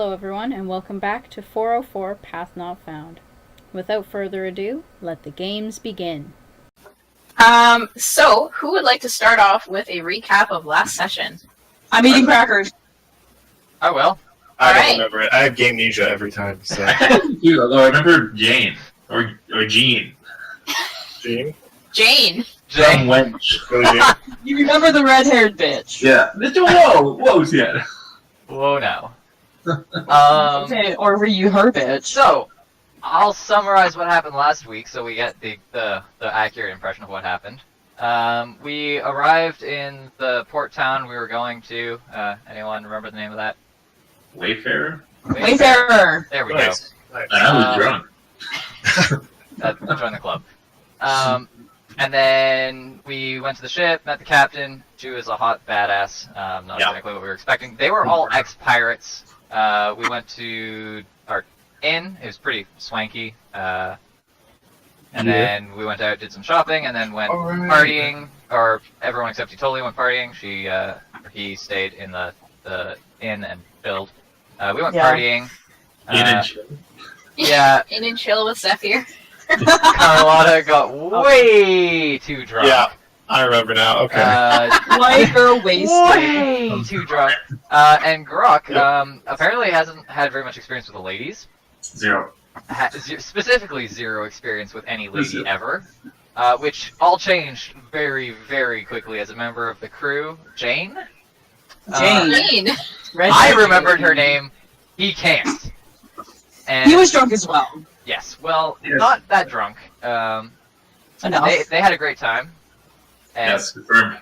Hello everyone, and welcome back to 404 Path Not Found. Without further ado, let the games begin. So, who would like to start off with a recap of last session? I'm eating crackers. I will. I Alright. don't remember it. I have game amnesia every time, so. Dude, although I remember Jane. Or Jean. Gene? Jane. Some wench. Really, Gene? You remember the red-haired bitch? Yeah. Whoa, yeah. Whoa, now. Okay, or were you her bitch? So, I'll summarize what happened last week so we get the accurate impression of what happened. We arrived in the port town we were going to. Anyone remember the name of that? Wayfarer? Wayfarer. There we Nice. Nice. And I was drunk. go. Join the club. And then we went to the ship, met the captain. She was a hot badass. Not Yeah. exactly what we were expecting. They were all ex-pirates. We went to our inn. It was pretty swanky. And then we went out, did some shopping, and then went partying. Or everyone except Totally went partying. He stayed in the inn and chilled. We went partying. Yeah, In and chill with Zephyr. Carlotta got way too drunk. Yeah, I remember now. Okay. Like or wasted. Way too drunk. And Grok apparently hasn't had very much experience with the ladies. Zero. Specifically zero experience with any lady Listen. ever. Which all changed very, very quickly as a member of the crew. Jane? Jane. Jane. I remembered her name. He can't. And He was drunk as well. yes, well, Yes. not that drunk. Enough. They had a great time. And Yes, confirmed.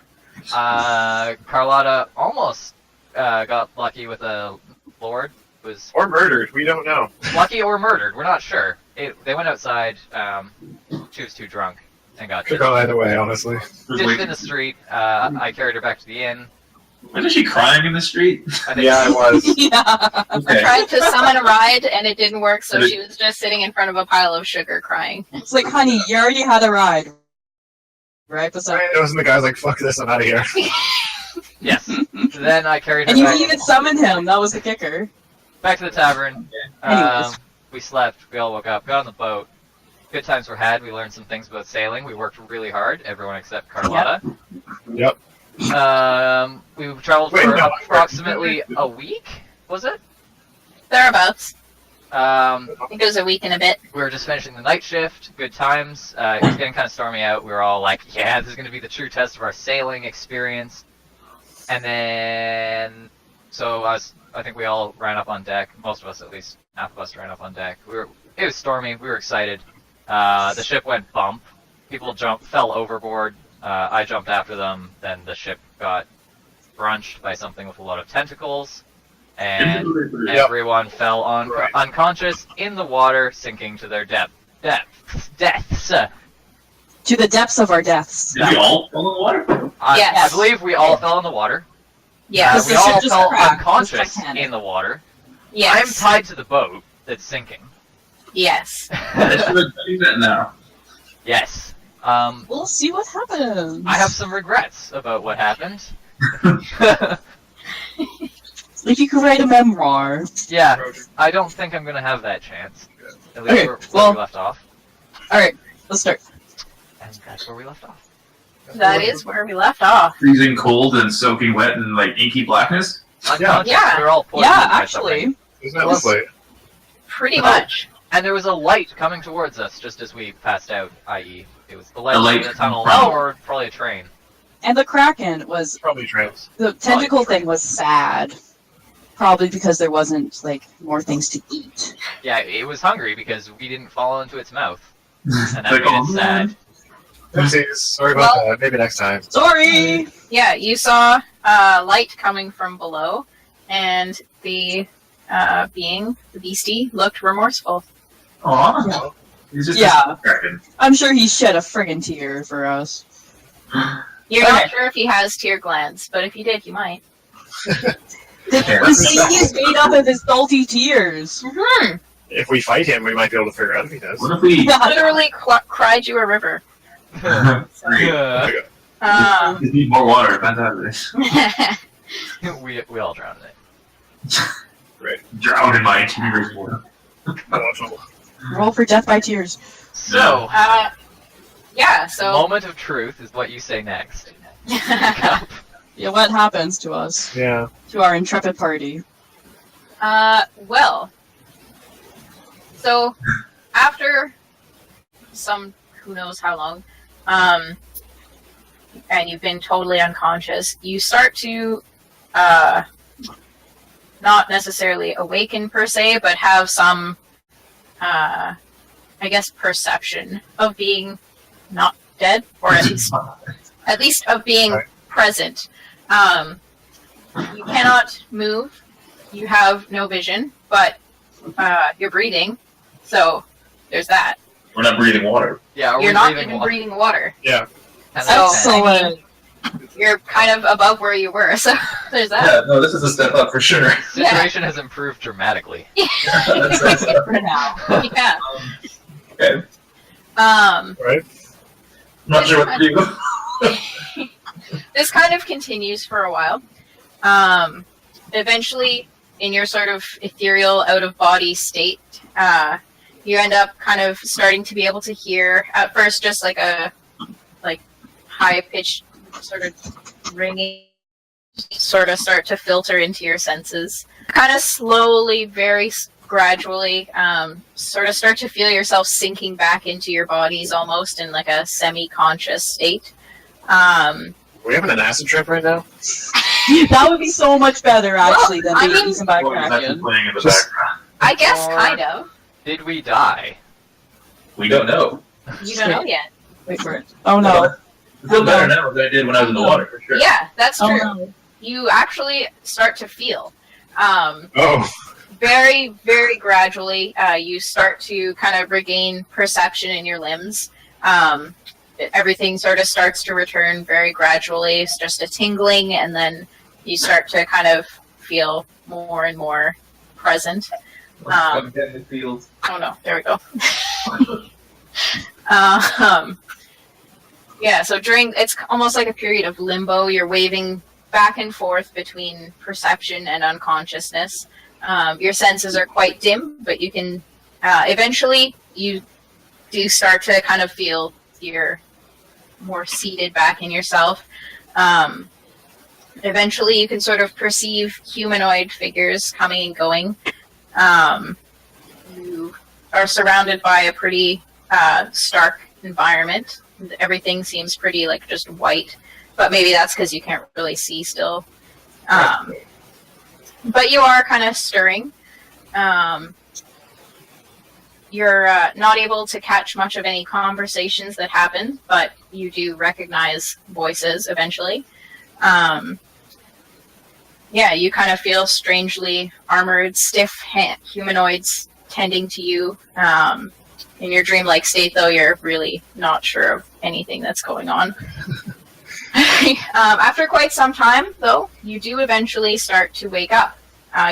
Carlotta almost got lucky with a lord. Was Or murdered. We don't know. lucky or murdered. We're not sure. They went outside. She was too drunk and got Could ditched go either way, honestly. in the street. I carried her back to the inn. Wasn't she crying in the street? I think Yeah, it was. Yeah. I Okay. tried to summon a ride and it didn't work, so she was just sitting in front of a pile of sugar crying. It's like, honey, you already had a ride. Right? Beside It wasn't the guy's like, fuck this, I'm out of here. Yes. Then I carried her And you back, even summoned him. That was the kicker. back to the tavern. Anyways. We slept. We all woke up. Got on the boat. Good times were had. We learned some things about sailing. We worked really hard. Everyone except Carlotta. Yep. We traveled Wait, for no. approximately a week. Was it? Thereabouts. I I think it was a week and a bit. We were just finishing the night shift. Good times. It was getting kind of stormy out. We were all like, yeah, this is going to be the true test of our sailing experience. And then, I think we all ran up on deck. Most of us, at least, half of us ran up on deck. It was stormy. We were excited. The ship went bump. People fell overboard. I jumped after them. Then the ship got brunched by something with a lot of tentacles. And everyone fell unconscious in the water, sinking to their deaths. To the depths of our deaths. Did we all fall in the water? I Yes. believe we all fell in the water. Yes. We the ship all just fell cracked. It was unconscious Titanic. in the water. Yes. I'm tied to the boat that's sinking. Yes. Let's do that now. Yes. We'll see what happens. I have some regrets about what happened. Like you could write a memoir. Yeah, I don't think I'm gonna have that chance. At least Okay, where well- we left off. Alright, let's start. And that's where we left off. That is where we left off. Freezing cold and soaking wet and like inky blackness? Unconscious. Yeah. We were all poisoned Yeah, by actually. something. Isn't that lovely? Pretty much. And there was a light coming towards us just as we passed out, i.e. it was the light A in light the tunnel, from- or probably a train. And the Kraken was Probably trails. the tentacle thing was sad. Probably because there wasn't like more things to eat. Yeah, it was hungry because we didn't fall into its mouth. And that Like, made oh, it sad. Oopsies. Sorry about that. Maybe next time. Sorry! Yeah, you saw light coming from below, and the beastie, looked remorseful. Aw. He's just Yeah. a kraken. I'm sure he shed a friggin' tear for us. You're Okay. not sure if he has tear glands, but if you did, you might. The sea is made up of his salty tears. Mm-hmm. If we fight him, we might be able to figure out if he does. What if we... Literally cried you a river. Great. Um, Just need more water. Fantastic. we all drowned in it. Right. drown in my tears. Roll for death by tears. So, Yeah, so moment of truth is what you say next. Yeah, what happens to us? Yeah. To our intrepid party? well, so after some who knows how long, and you've been totally unconscious, you start to not necessarily awaken per se, but have some, I guess, perception of being not dead, or at least of being present. You cannot move. You have no vision, but you're breathing. So there's that. We're not breathing water. Yeah, are You're we not breathing even water? breathing water. Yeah. And So- that's it. I mean, you're kind of above where you were. So there's that. Yeah, no, this is a step up for sure. Situation has improved dramatically. That's For now. Yeah. okay. Right? Not sure what to do. This kind of continues for a while. Eventually, in your sort of ethereal, out-of-body state, you end up kind of starting to be able to hear, at first, just like a high-pitched sort of ringing, sort of start to filter into your senses. Kind of slowly, very gradually, sort of start to feel yourself sinking back into your bodies, almost in like a semi-conscious state. Are we having an acid trip right now? That would be so much better, actually, Well, than I being mean- eaten by a Well, it's actually kraken. playing in the Just- background. I guess, Or- kind of. Did we die? We don't know. You don't know yet. Wait for it. Oh no. I feel better now than I did when I was in the water, for sure. Yeah, that's Oh true. no. You actually start to feel. Oh. Very, very gradually, you start to kind of regain perception in your limbs. Everything sort of starts to return very gradually. It's just a tingling, and then you start to kind of feel more and more present. I'm getting the feels. Oh no, there we go. Yeah, so it's almost like a period of limbo. You're waving back and forth between perception and unconsciousness. Your senses are quite dim, but you can eventually you do start to kind of feel you're more seated back in yourself. Eventually, you can sort of perceive humanoid figures coming and going. You are surrounded by a pretty stark environment. Everything seems pretty like just white, but maybe that's because you can't really see still. But you are kind of stirring. You're not able to catch much of any conversations that happen, but you do recognize voices eventually. Yeah, you kind of feel strangely armored, stiff humanoids tending to you. In your dreamlike state, though, you're really not sure of anything that's going on. After quite some time, though, you do eventually start to wake up.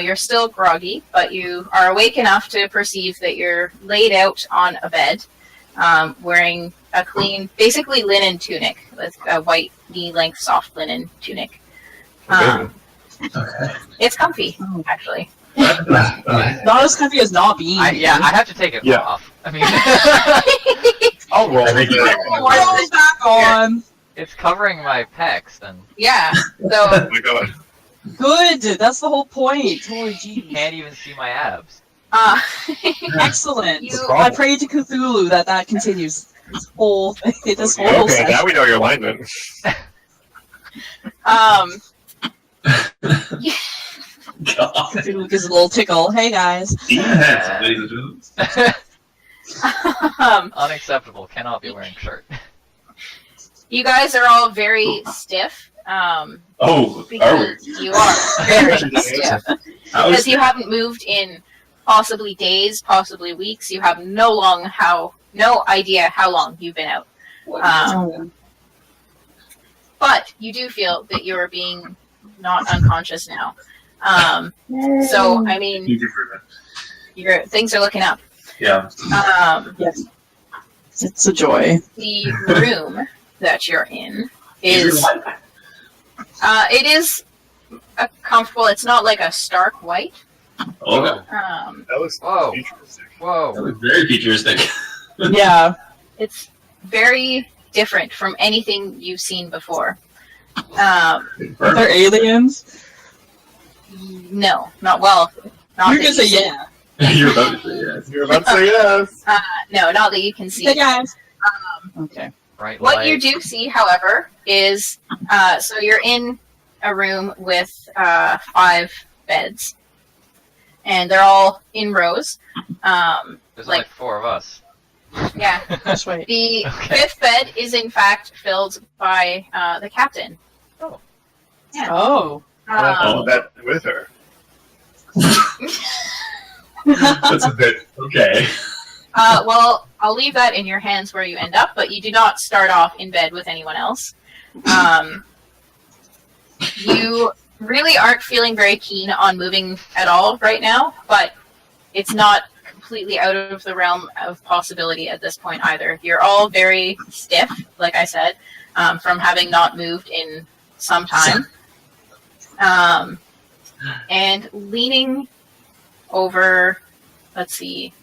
You're still groggy, but you are awake enough to perceive that you're laid out on a bed, wearing a clean, basically linen tunic, with a white knee-length soft linen tunic. Okay. Okay. It's comfy, actually. Not as comfy as not being. I have to take it Yeah. off. I mean, I'll roll I think with you it. Roll it back on. it's covering my pecs, and Yeah, so Oh my god. Good. That's the whole point. Holy jeez. can't even see my abs. Excellent. You- I pray to Cthulhu that continues. This whole this whole Okay, session. now we know your alignment. God. Cthulhu gives a little tickle. Hey guys. Defense, ladies and gentlemen. Unacceptable. Cannot be wearing shirt. you guys are all very stiff. Oh, are we? Because you are very stiff. How Because is you haven't moved in possibly days, possibly weeks. You have no idea how long you've been out. But you do feel that you are being not unconscious now. So, I mean, huge improvement? things are looking up. Yeah. Yes. It's a joy. The room that you're in is it is a comfortable. It's not like a stark white. Oh, that That looks Whoa. futuristic. Whoa. was very futuristic. Yeah. It's very different from anything you've seen before. They're aliens. No, not well. Not You're that gonna say you- yeah. You're about to say yes. You're about to say yes. No, not that you can see. Yes. Okay. Right What light. you do see, however, is so you're in a room with 5 beds, and they're all in rows. There's like- only 4 of us. Yeah. That's right. The Okay. 5th bed is in fact filled by the captain. Yeah. Oh. I'll bet with her. That's a bit okay. Well, I'll leave that in your hands where you end up, but you do not start off in bed with anyone else. You really aren't feeling very keen on moving at all right now, but it's not completely out of the realm of possibility at this point either. You're all very stiff, like I said, from having not moved in some time. And leaning over, let's see.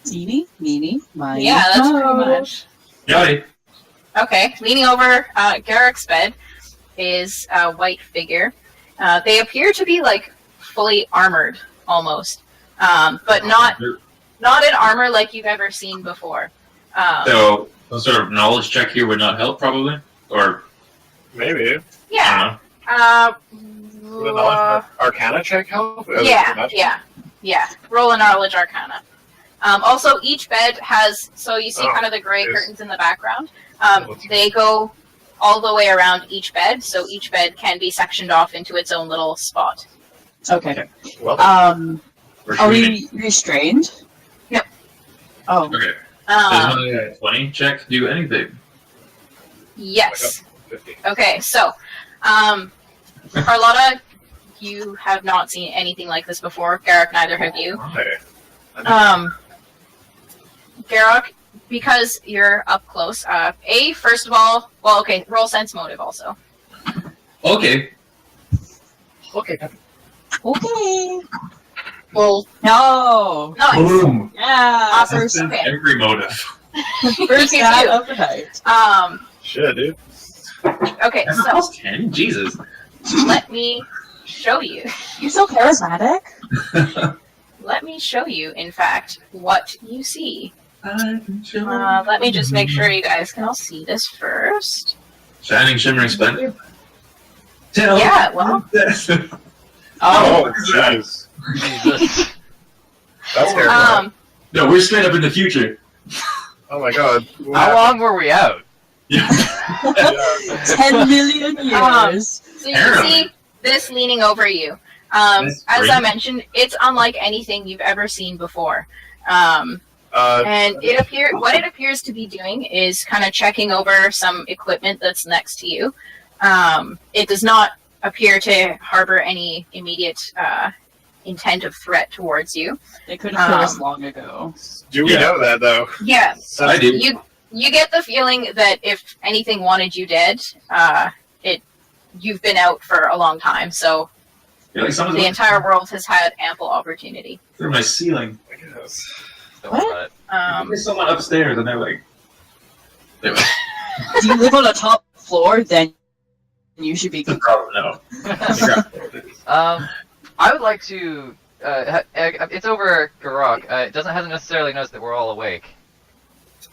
Teeny, meeny, miny. Yeah, that's moe. pretty much. Yachty. Okay, leaning over Garrick's bed is a white figure. They appear to be like fully armored almost, but not in armor like you've ever seen before. So, some sort of knowledge check here would not help, probably? Or, Maybe. I Yeah. don't know. Would a knowledge Arcana check help? Yeah. Roll a knowledge arcana. Also, each bed has, so you see Oh, kind of the gray yes. curtains in the background. They go all the way around each bed, so each bed can be sectioned off into its own little spot. Okay. Well, We're Are shooting. we restrained? Yep. Oh. Okay. Um, Does my 20 check do anything? yes. 50. Okay, so, Carlotta, you have not seen anything like this before. Garrick, neither have you. Hey. Garrick, because you're up close, first of all, well, okay, roll sense motive also. Okay. Okay. Okay. Well, No. nice. Boom. Yeah. Awesome. First, Okay. Every motive. first You cat do. of the night. Shit, dude. Okay, That's so plus 10? Jesus. let me show you. You're so charismatic. Let me show you, in fact, what you see. I can show Let me just make sure you guys can all see this first. Shining, shimmering splendor. Tell Yeah, well. Oh, jeez. Jesus. That's terrifying. No, we're straight up in the future. Oh my god. How long were we out? Yeah. 10 million years. So you can see this leaning over you. That's As great. I mentioned, it's unlike anything you've ever seen before. And what it appears to be doing is kind of checking over some equipment that's next to you. It does not appear to harbor any immediate intent of threat towards you. They could have killed us long ago. do we Yeah. know that, though? Yeah, I do. you get the feeling that if anything wanted you dead, you've been out for a long time. So You're like someone's the entire world has had ample opportunity. through my ceiling. I guess. Don't worry about it. There's someone upstairs and they're like... Anyway, Do you live on the top floor? Then you should be. probably no. I would like to. It's over Garok. It hasn't necessarily noticed that we're all awake.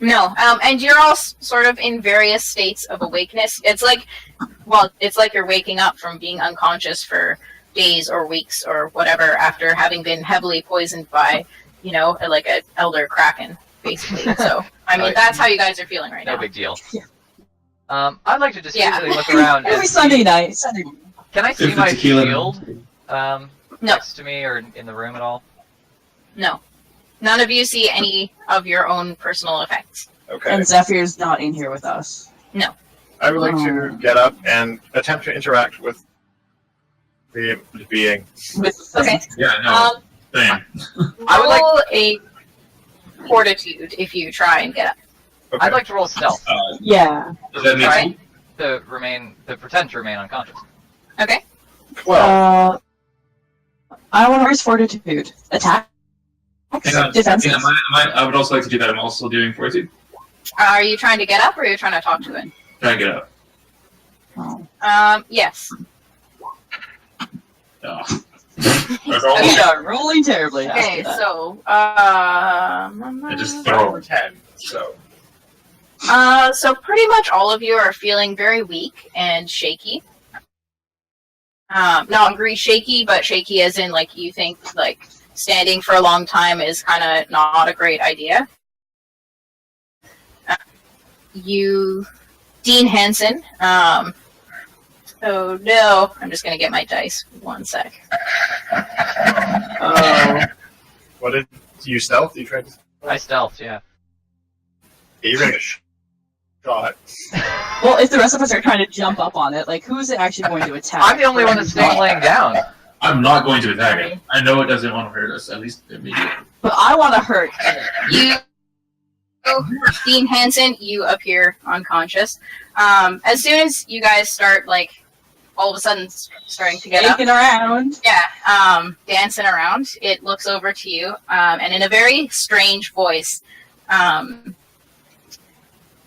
No, and you're all sort of in various states of awakeness. It's like you're waking up from being unconscious for days or weeks or whatever after having been heavily poisoned by, like an elder kraken, basically. So, I mean, that's how you guys are feeling right No now. big deal. Yeah. I'd like to just Yeah. quickly look around. Every and Sunday see- night. Sunday morning. Can I see If the my tequila- shield No. next to me or in the room at all? No. None of you see any of your own personal effects. Okay. And Zephyr's not in here with us. I would like to get up and attempt to interact with the being. Okay. Yeah, no. Um, Same. I would like- roll a fortitude if you try and get up. Okay. I'd like to roll stealth Yeah. Does that make Alright. to pretend to remain unconscious. Okay. 12. I want to raise fortitude. Attack. Hang on, Defenses. I would also like to do that. I'm also doing fortitude. Are you trying to get up or are you trying to talk to it? Try and get up. Oh. Yes. Oh. Okay. Yeah, rolling terribly. Okay, after that. so, I just throw Over 10. So so pretty much all of you are feeling very weak and shaky. Not hungry shaky, but shaky as in, like, you think, like, standing for a long time is kind of not a great idea. Dean Hansen, oh no, I'm just gonna get my dice. 1 sec. Oh. what did you stealth? You tried to. I stealthed, yeah. You're gonna get shot. Well, if the rest of us are trying to jump up on it, like, who's actually going to attack? I'm the only one that's staying laying down. I'm not going to attack it. I know it doesn't want to hurt us, at least immediately. But I want to hurt. Dean Hansen, you appear unconscious. As soon as you guys start, like, all of a sudden starting to get up, Shaking around. dancing around, it looks over to you, and in a very strange voice,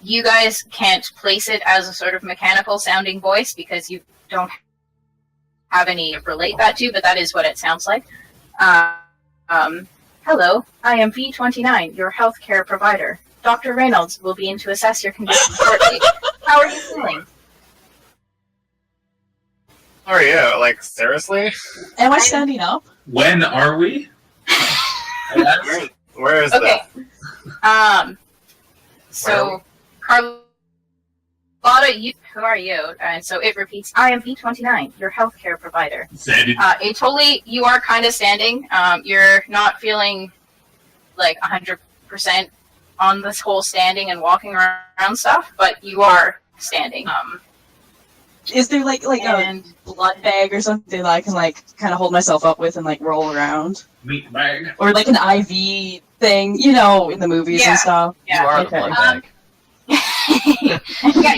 you guys can't place it as a sort of mechanical sounding voice because you don't have any to relate that to, but that is what it sounds like. Hello, I am V29, your healthcare provider. Dr. Reynolds will be in to assess your condition shortly. How are you feeling? How are you? Like, seriously? Am I standing up? When are we? Where is Okay. that? So, Carlotta, who are you? And so it repeats, I am V29, your healthcare provider. Sandy. You are kind of standing. You're not feeling like 100% on this whole standing and walking around stuff, but you are standing. Is there like And a blood bag or something that I can like kind of hold myself up with and like roll around, Meat bag. or like an IV thing, you know, in the movies Yeah. and stuff? You are Okay. the blood bag. yeah,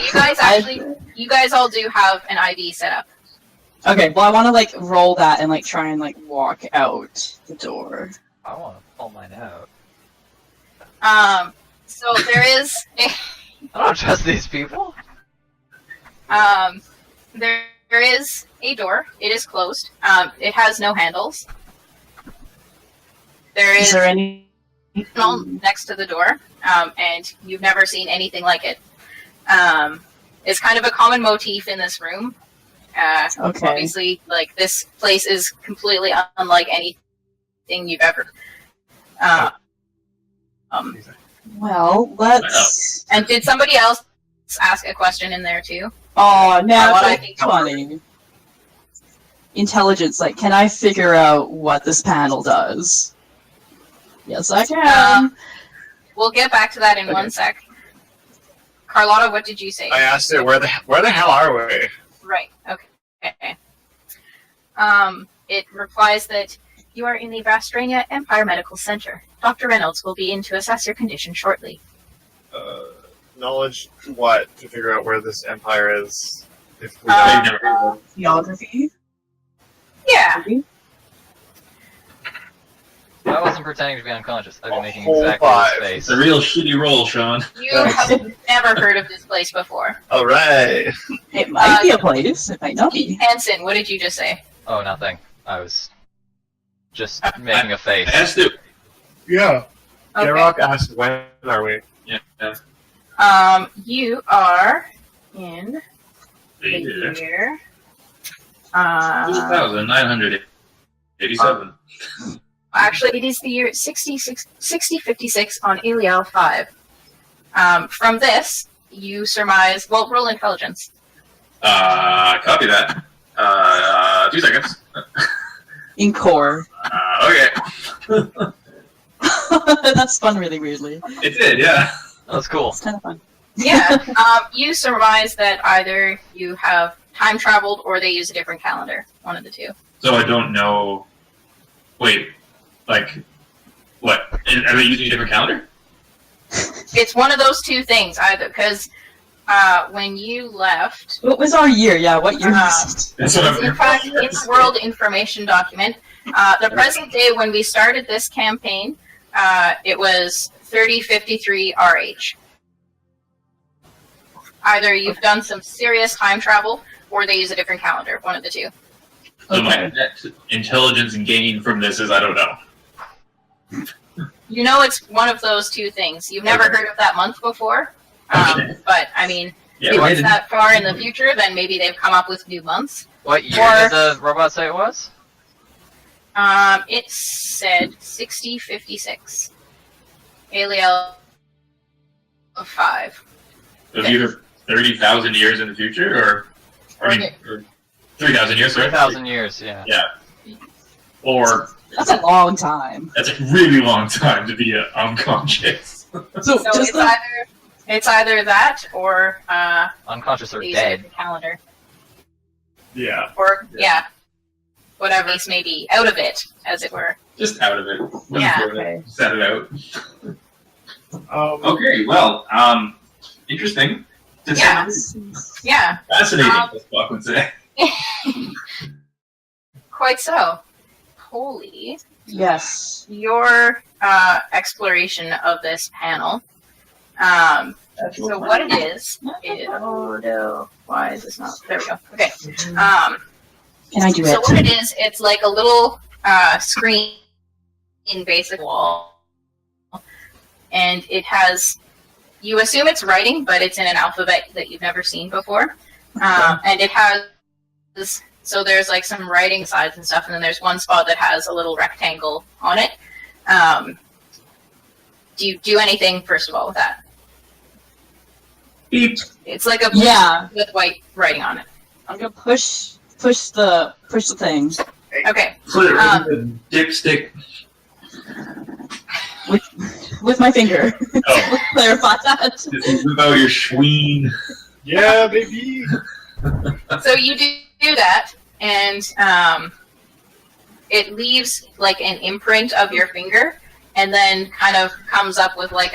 you guys all do have an IV set up. Okay, well I want to like roll that and like try and like walk out the door. I want to pull mine out. So there is I don't trust these people. there is a door. It is closed. It has no handles. There Is is there any? tunnel next to the door, and you've never seen anything like it. It's kind of a common motif in this room. Okay. Obviously, like, this place is completely unlike anything you've ever. Well, let's. And did somebody else ask a question in there too? Oh, now what I it's think- funny. Intelligence, like, can I figure out what this panel does? Yes, I can. We'll get back to that in Okay. 1 sec. Carlotta, what did you say? I asked it, where the hell are we? Right. Okay. It replies that you are in the Vastrania Empire Medical Center. Dr. Reynolds will be in to assess your condition shortly. Knowledge what? To figure out where this empire is. If we Uh, I've never heard of it. Geography. Yeah. I wasn't pretending to be unconscious. I've been making whole exactly five. this face. It's a real shitty roll, Sean. You have never heard of this place before. Alright. It might be a place. It might not be. Hanson, what did you just say? Oh, nothing. I was just making a face. I asked it. Yeah. Okay. J-Rock asked, when are we? Yeah. You are in the Yeah. year. 2,987. Actually, it is the year 6056 on Eliel 5. From this, you surmise. Well, roll intelligence. Copy that. 2 seconds. In core. Okay. That's fun, really weirdly. It did, yeah. That was cool. It's kind of fun. Yeah. You surmise that either you have time traveled or they use a different calendar. One of the two. So I don't know. Wait, like, what? Are they using a different calendar? It's one of those two things, either because when you left, What was our year? Yeah, what year was it? That's what in fact, in the world information document, The present day, when we started this campaign, it was 3053 RH. Either you've done some serious time travel, or they use a different calendar. One of the two. So my net intelligence gain from this is I don't know. You know, it's one of those two things. You've never heard of that month before, but I mean, Yeah, if why it's didn't- that far in the future, then maybe they've come up with new months. What year Or- did the robot say it was? It said 6056. Aliel of 5. So it's either 30,000 years in the future, or 3,000 years, sorry. 3,000 years, yeah. Yeah. Or That's a long time. that's a really long time to be unconscious. So, So just it's either that or Unconscious or they use a dead. different calendar. Yeah. Or whatever case may be out of it, as it were. Just out of it. Yeah. Okay. Set it out. Okay. Well, interesting. To say Yeah. the least. Yeah, Fascinating, as Buck would say. quite so. Holy. Yes. Your exploration of this panel. So what it is oh no, why is this not? There we go. Okay. Can I do So it? what it is, it's like a little screen in basic wall, and it has. You assume it's writing, but it's in an alphabet that you've never seen before, and it has. So there's like some writing sides and stuff, and then there's one spot that has a little rectangle on it. Do you do anything first of all with that? Beep. It's like a Yeah. with white writing on it. I'm gonna push the thing Okay. Put it in the dipstick. with my finger. Oh, Clarify that. this is about your schween. Yeah, baby. So you do that, and it leaves like an imprint of your finger, and then kind of comes up with like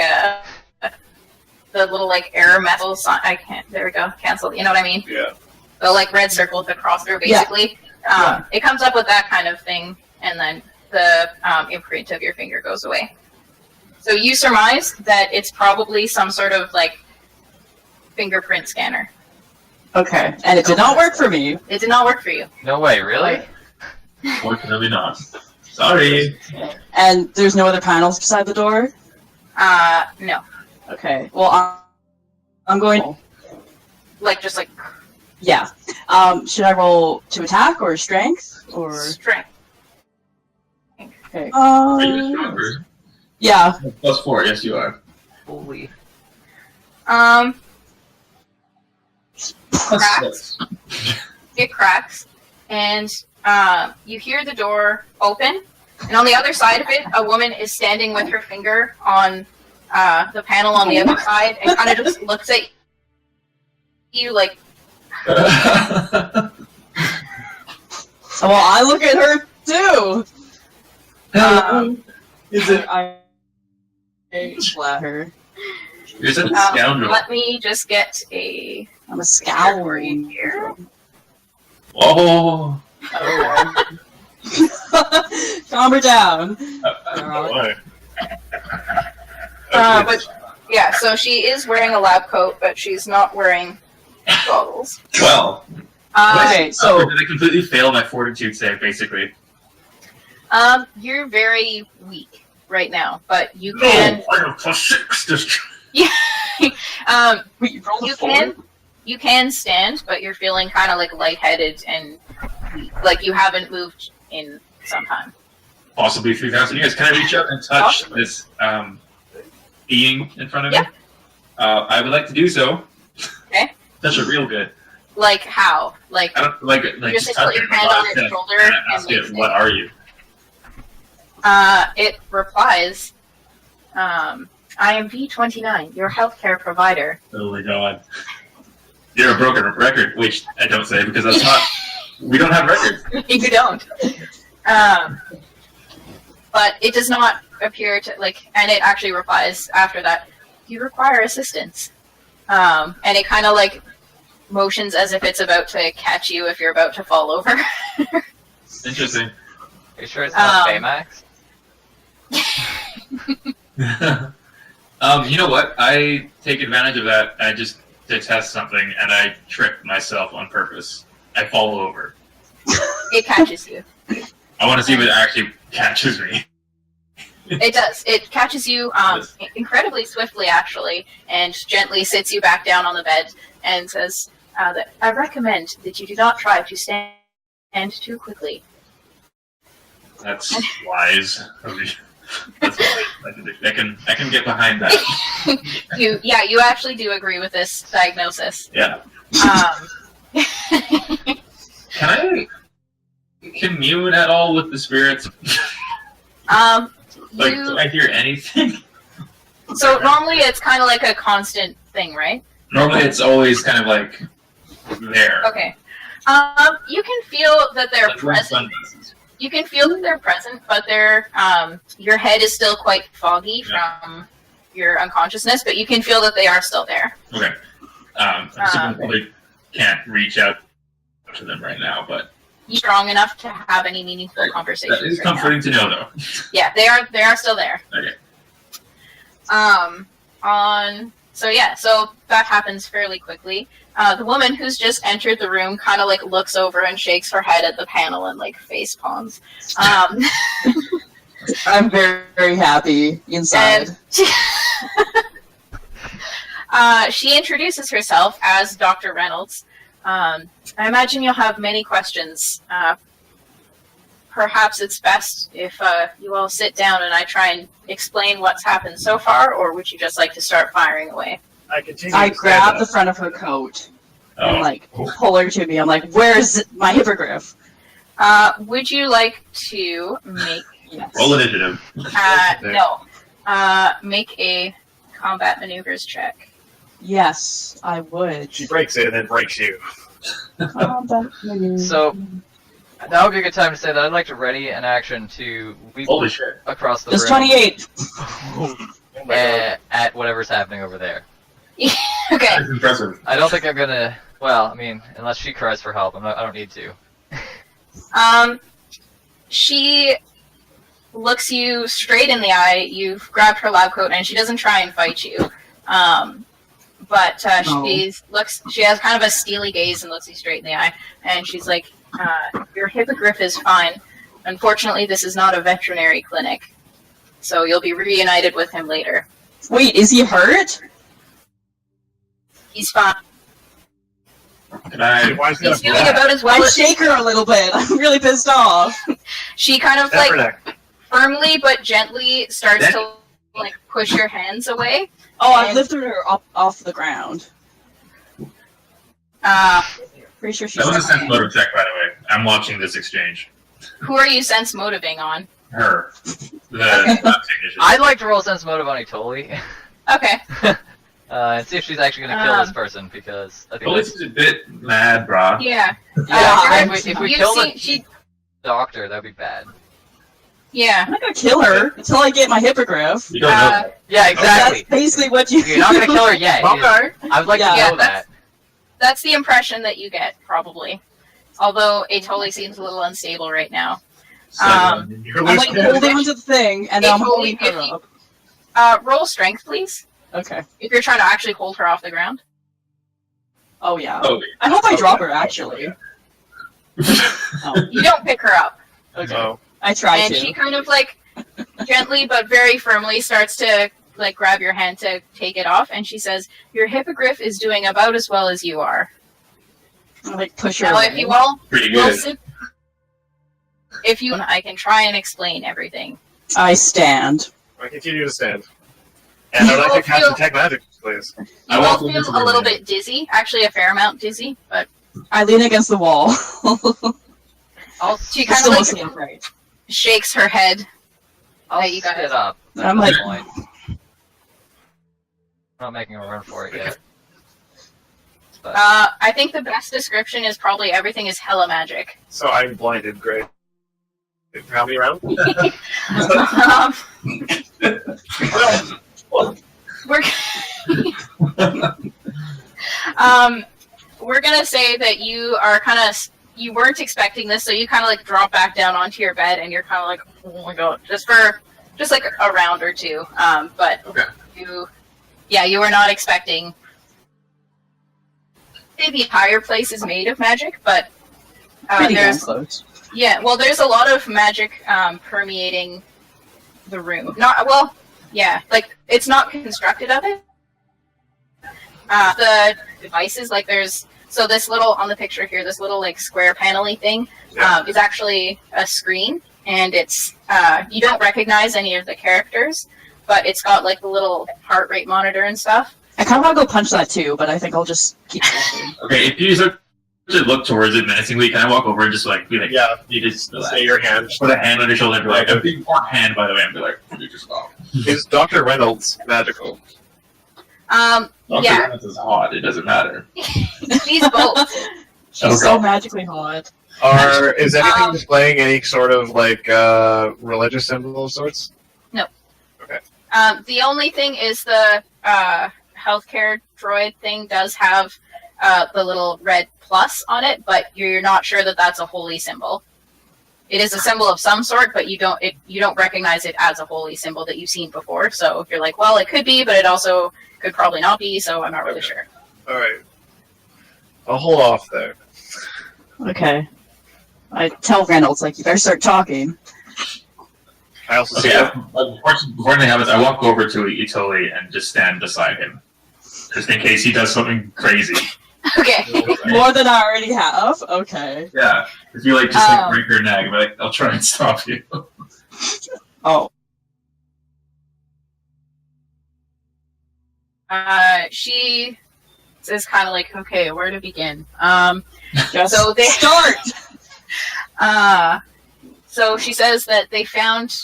the little like error message sign. I can't. There we go. Cancel. You know what I mean? Yeah. The like red circle with the cross through, basically. It comes up with that kind of thing, and then the imprint of your finger goes away. So you surmise that it's probably some sort of like fingerprint scanner. Okay. And it did not work for me. It did not work for you. No way, really? Fortunately not. Sorry. And there's no other panels beside the door? No. Okay. Well, I'm going. Like just like Yeah. Should I roll to attack or strength or? strength. Okay. Are you stronger? Yeah. +4, yes you are. Holy. Cracks. It cracks, and you hear the door open, and on the other side of it, a woman is standing with her finger on the panel on the other side, and kind of just looks at you like, Well, I look at her too. Is it? I slap her. You're such a scoundrel. let me just get a I'm a scowl. here. Oh. Calm her down. Why? But yeah, so she is wearing a lab coat, but she's not wearing goggles. Well. Okay, so did I completely fail my fortitude save, basically? You're very weak right now, but you can. I have +6. Just. wait, you rolled a You 4? you can stand, but you're feeling kind of like lightheaded and like you haven't moved in some time. Possibly 3,000 years. Can I reach out and touch this being in front of me? Yeah. I would like to do so. Okay. Touch it real good. Like how? Like I don't like you just just touch put it. your hand on its shoulder and and ask it, like, what are you? it replies, I am V29, your healthcare provider. Oh my god. You're a broken record, which I don't say because that's not. We don't have records. You don't. But it does not appear to like, and it actually replies after that. You require assistance, and it kind of like motions as if it's about to catch you if you're about to fall over. Interesting. you sure it's not Um, Baymax? You know what? I take advantage of that. I just to test something, and I trip myself on purpose. I fall over. It catches you. I want to see if it actually catches me. It does. It catches you incredibly swiftly, actually, and gently sits you back down on the bed and says that I recommend that you do not try to stand too quickly. That's wise. That's wise. I can get behind that. You actually do agree with this diagnosis. Yeah. Can I commune at all with the spirits? Like, do I hear anything? So normally it's kind of like a constant thing, right? Normally it's always kind of like there. Okay. You can feel that they're Like present. sunglasses. You can feel that they're present, but your head is still quite foggy from your unconsciousness, but you can feel that they are still there. Okay. I probably can't reach out to them right now, but You're strong enough to have any meaningful conversations. that is right now. comforting to know, though. Yeah, they are still there. Okay. So that happens fairly quickly. The woman who's just entered the room kind of like looks over and shakes her head at the panel and like face palms. I'm very, very happy inside. And she introduces herself as Dr. Reynolds. I imagine you'll have many questions. Perhaps it's best if you all sit down and I try and explain what's happened so far, or would you just like to start firing away? I continue. I to grab stand the up. front of her coat and Oh. like pull her to me. I'm like, "Where's my hippogriff?" Would you like to make Yes. Roll initiative. no. Make a combat maneuvers check. Yes, I would. She breaks it and then breaks you. So, that would be a good time to say that I'd like to ready an action to leap Holy shit. across the It's room 28. Oh my God. at whatever's happening over there. Okay. That's impressive. I don't think I'm gonna. Well, I mean, unless she cries for help, I don't need to. She looks you straight in the eye. You've grabbed her lab coat, and she doesn't try and fight you. But she has kind of a steely gaze and looks you straight in the eye, and she's like, "Your hippogriff is fine. Unfortunately, this is not a veterinary clinic, so you'll be reunited with him later. Wait, is he hurt? He's fine. Can I? Why is he He's got a doing flat? about as well I as shake her a little bit. I'm really pissed off. she kind of Snap her like neck. firmly but gently starts to like push your hands away. Oh, I've And- lifted her up off the ground. Pretty sure she's That was a sense fine. motive check, by the way. I'm watching this exchange. Who are you sense motiving on? Her. The lab technician. I'd like to roll sense motive on Itoli, Okay. and see if she's actually gonna kill this person, because I think Holy that's, seems a bit mad, brah. Yeah. Yeah, if we You've kill seen- the she. doctor, that'd be bad. Yeah. I'm not gonna kill her until I get my hippogriff. You don't know. Yeah, exactly. That's basically what you You're not gonna kill her yet. Okay. I would like Yeah. to Yeah, know that. That's the impression that you get, probably. Although Atoli seems a little unstable right now. You're I'm loose like cannon. holding onto the thing and then I'm holding If her you- up. Roll strength, please. Okay. If you're trying to actually hold her off the ground. Oh yeah. Oh, I hope I okay. drop her actually. Oh, You don't pick her up. okay. Oh. I try And to. she kind of like gently but very firmly starts to like grab your hand to take it off, and she says, "Your hippogriff is doing about as well as you are. I like push her Now, away. if you all Pretty will good. sit, if you, I can try and explain everything." I stand. I continue to stand. And I'd You like to will cast feel- Detect Magic, please. You I will walk feel over to a the little man. bit dizzy, actually a fair amount dizzy, but I lean against the wall. I'll she I'm kind still of mostly like upright. shakes her head. I'll Hey, you guys. sit up. At I'm this like- point. I'm not making a run for it yet. But I think the best description is probably everything is hella magic. So I'm blinded, great. How many rounds? We're we're gonna say that you are you weren't expecting this, so you kind of like drop back down onto your bed, and you're kind of like, oh my god, just like a round or two. But Okay. you were not expecting. Maybe higher place is made of magic, but Pretty damn there's close. there's a lot of magic permeating the room. Like it's not constructed of it. The devices, like there's this little on the picture here, this little like square panel-y thing is actually a screen, and it's you don't recognize any of the characters, but it's got like the little heart rate monitor and stuff. I kind of want to go punch that too, but I think I'll just keep walking. Okay, if you sort of look towards it menacingly, can I walk over and just like be like, Yeah. you just Say your hand. put a hand on your shoulder and be like, a big warm hand, by the way, and be like, you just stop. Is Dr. Reynolds magical? Dr. Yeah, Reynolds is hot, it doesn't matter. these both. She's Okay. so magically hot. Is anything displaying any sort of like religious symbol of sorts? The only thing is the healthcare droid thing does have the little red plus on it, but you're not sure that that's a holy symbol. It is a symbol of some sort, but you don't recognize it as a holy symbol that you've seen before. So you're like, well, it could be, but it also could probably not be. So I'm not really sure. All right. I'll hold off there. Okay. I tell Reynolds, like, you better start talking. I also Okay, see before anything happens, I walk over to Itoli and just stand beside him. Just in case he does something crazy. Okay. More than I already have? Okay. Yeah. If you like just like break her neck, but like, I'll try and stop you. Oh. She is kind of like, okay, where to begin? Just So they start! So she says that they found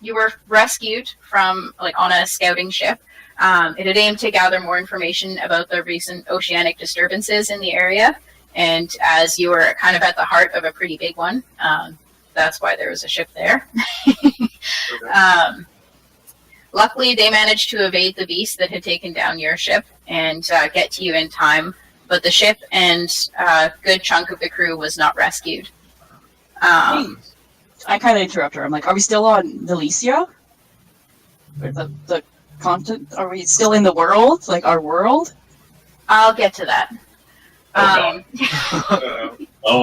you were rescued from on a scouting ship. It had aimed to gather more information about the recent oceanic disturbances in the area, and as you were kind of at the heart of a pretty big one, that's why there was a ship there. Luckily, they managed to evade the beast that had taken down your ship and get to you in time, but the ship and a good chunk of the crew was not rescued. I kind of interrupt her. I'm like, are we still on Nalycia? Or the continent? Are we still in the world? Like, our world? I'll get to that. Oh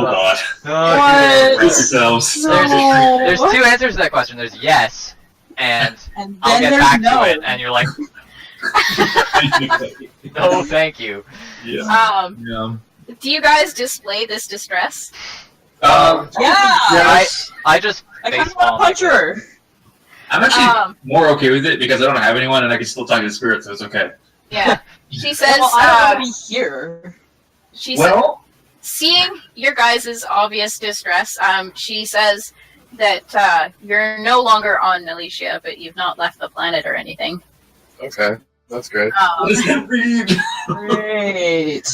god. What? Brace yourselves. No. There's two answers to that question. There's yes, and And I'll then get there's back no. to it. And you're like, no, thank you. Yeah. Do you guys display this distress? Yeah! I just I kind of facepalm want to punch like her. I'm actually more okay with it because I don't have anyone and I can still talk to the spirit, so it's okay. Yeah. She says, Well, I don't want to be here. she said, seeing your guys' obvious distress, she says that you're no longer on Nalycia, but you've not left the planet or anything. Okay, that's great. Great.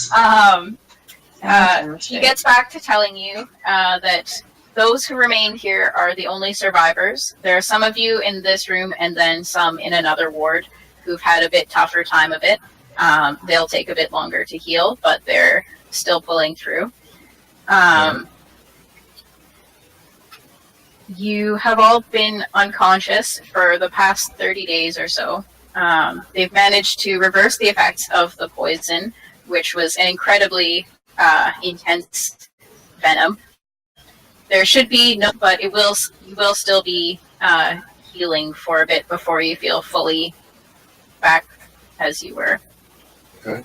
She gets back to telling you that those who remain here are the only survivors. There are some of you in this room and then some in another ward who've had a bit tougher time of it. They'll take a bit longer to heal, but they're still pulling through. You have all been unconscious for the past 30 days or so. They've managed to reverse the effects of the poison, which was an incredibly intense venom. There should be no, but you will still be healing for a bit before you feel fully back as you were. Okay.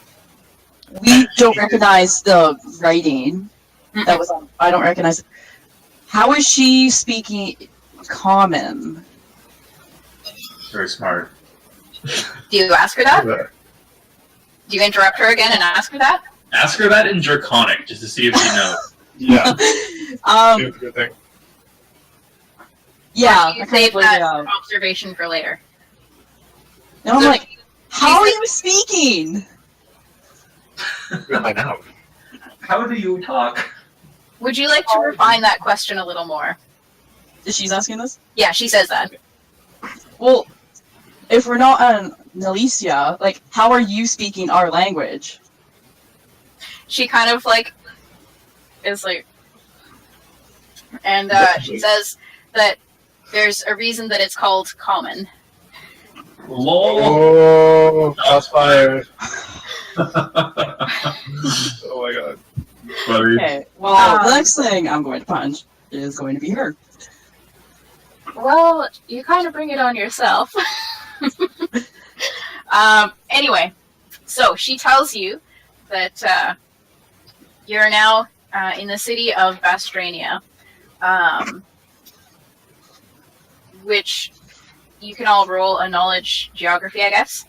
We don't recognize the writing that was on. I don't recognize it. How is she speaking common? Very smart. Do you ask her that? Do you interrupt her again and ask her that? Ask her that in Draconic just to see if she knows. Yeah, Um, it's a good thing. yeah. Or do you I kind save of laid that it out. observation for later? And I'm like, how are you speaking? Good by now. How do you talk? Would you like to refine that question a little more? She's asking this? Yeah, she says that. Well, if we're not on Nalycia, like, how are you speaking our language? She kind of is And she says that there's a reason that it's called common. Lol. Oh, shots fired. Oh my god. Buddy. Okay, well, the next thing I'm going to punch is going to be her. Well, you kind of bring it on yourself. Anyway, so she tells you that you're now in the city of Vastrania, which you can all roll a knowledge geography, I guess.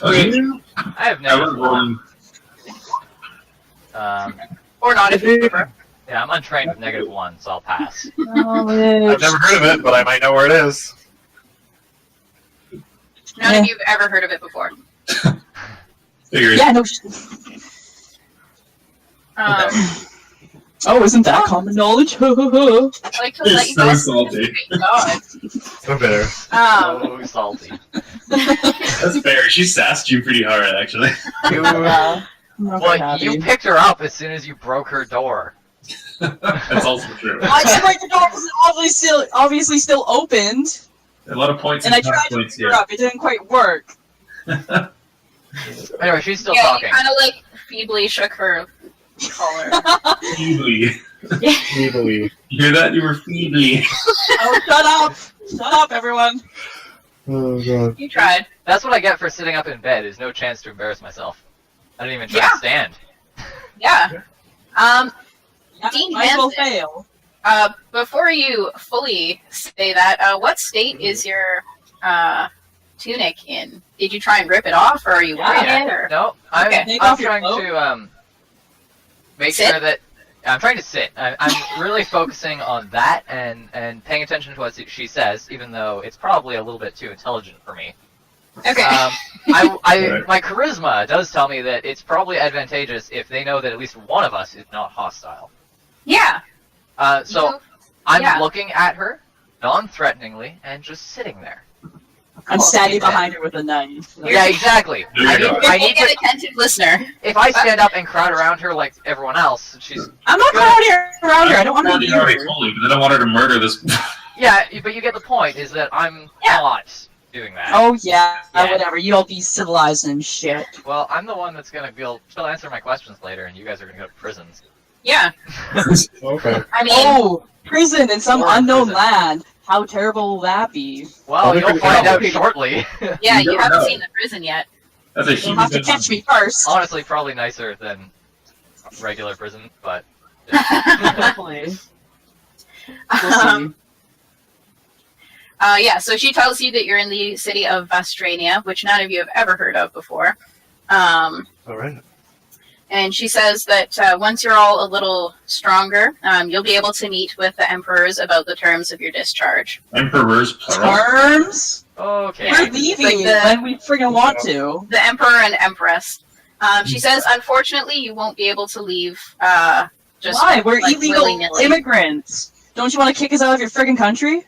Okay. I have I was never. rolling. Or not, if you prefer. Yeah, I'm untrained with -1, so I'll pass. I've never heard of it, but I might know where it is. None of you have ever heard of it before. Figured. Yeah, no. Oh, isn't that common knowledge? I'd like to let It's you so guys. salty. God. So bitter. So salty. That's fair. She sassed you pretty hard, actually. Well, you picked her up as soon as you broke her door. That's also true. I just like the door was obviously still opened, A lot of points and I and tried to points pick her here. up. It didn't quite work. Anyway, she's still Yeah, talking. you kind of like feebly shook her collar. Feebly. Feebly. You hear that? You were feebly. Oh, shut up! Shut up, everyone! Oh god. You tried. That's what I get for sitting up in bed, is no chance to embarrass myself. I didn't even try to stand. Yeah. Dean Might as well Hansen. fail. Before you fully say that, what state is your tunic in? Did you try and rip it off, or are you wearing it? Or? No, I'm, Okay. Take I'm off your trying cloak. to make Sit? sure that I'm trying to sit. I'm really focusing on that and paying attention to what she says, even though it's probably a little bit too intelligent for me. Okay. My charisma does tell me that it's probably advantageous if they know that at least one of us is not hostile. Yeah. So I'm yeah. looking at her non-threateningly and just sitting there. I'm standing behind her with a knife. Yeah, exactly. There you go. I You'll need be an to. attentive listener. If I stand up and crowd around her like everyone else, she's I'm not crowding around her. I don't want to I be already here. told you, but I don't want her to murder this. yeah. But you get the point. Is that I'm Yeah. not doing that. Oh yeah, Yeah. whatever. You'll be civilized and shit. Well, I'm the one that's gonna be able. She'll answer my questions later, and you guys are gonna go to prisons. Yeah. Okay. I mean, Oh, prison in some Or in unknown prison. land. How terrible will that be? Well, Well, we you'll could find go. out shortly. yeah, You you don't haven't know. seen the prison yet. That's a You'll huge have to catch me first. Honestly, probably nicer than regular prison, but Hopefully. We'll Um, see. Yeah, so she tells you that you're in the city of Vastrania, which none of you have ever heard of before. Alright. And she says that once you're all a little stronger, you'll be able to meet with the emperors about the terms of your discharge. Emperor's plural. Terms? okay. We're leaving Like the- when we friggin' want to. The emperor and empress. She says, unfortunately, you won't be able to leave just Why? We're like, illegal willy-nilly. immigrants. Don't you want to kick us out of your friggin' country?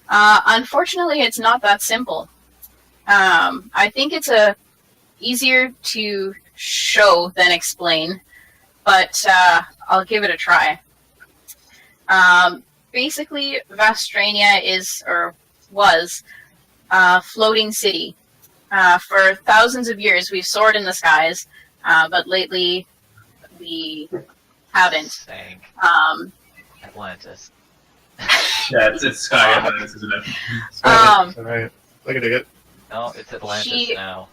Unfortunately, it's not that simple. I think it's easier to show than explain, but I'll give it a try. Basically, Vastrania is, or was, a floating city. For thousands of years, we've soared in the skies, but lately we haven't. Sank. Atlantis. Yeah, it's Sky Atlantis, isn't it? Alright. I can dig it. No, it's Atlantis She- now.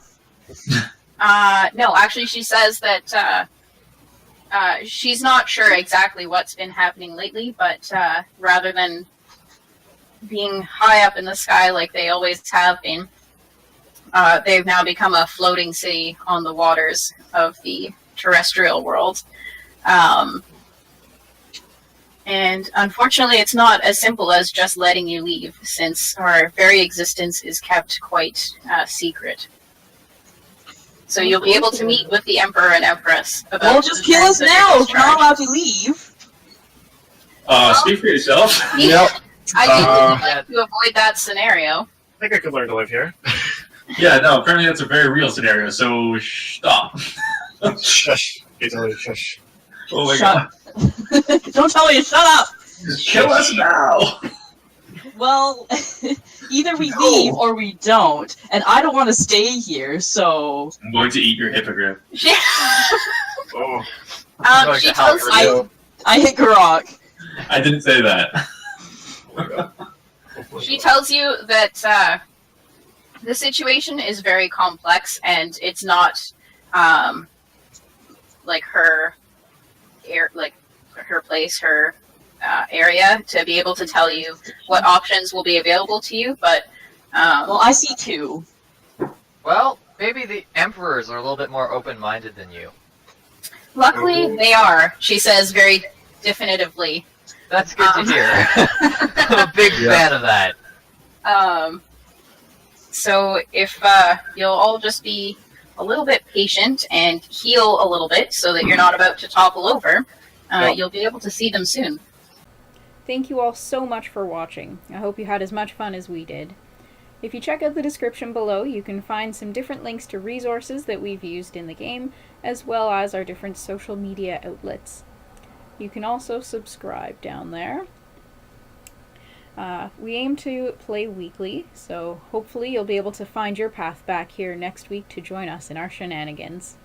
No, actually, she says that she's not sure exactly what's been happening lately, but rather than being high up in the sky like they always have been, they've now become a floating city on the waters of the terrestrial world. And unfortunately, it's not as simple as just letting you leave, since our very existence is kept quite secret. So you'll be able to meet with the Emperor and Empress about Well, just the kill us terms of your now if we're discharge. not allowed to leave. Speak for yourself. Yep. I think Uh, we'd like to avoid that scenario. I think I could learn to live here. Yeah, no, apparently that's a very real scenario, so stop. Shush. It's only shush. Oh my Shut- god. Don't tell me to shut up! Just kill us now! Well, either we leave or we don't, and I don't want to stay here, so... I'm going to eat your hippogriff. Oh, She tells you. I hit Karok. I didn't say that. She tells you that the situation is very complex, and it's not like her place, her area to be able to tell you what options will be available to you. But Well, I see two. Well, maybe the emperors are a little bit more open-minded than you. luckily they are. She says very definitively. That's good to hear. I'm a big fan of that. So if you'll all just be a little bit patient and heal a little bit so that you're not about to topple over, you'll be able to see them soon. Thank you all so much for watching. I hope you had as much fun as we did. If you check out the description below, you can find some different links to resources that we've used in the game, as well as our different social media outlets. You can also subscribe down there. We aim to play weekly, so hopefully you'll be able to find your path back here next week to join us in our shenanigans.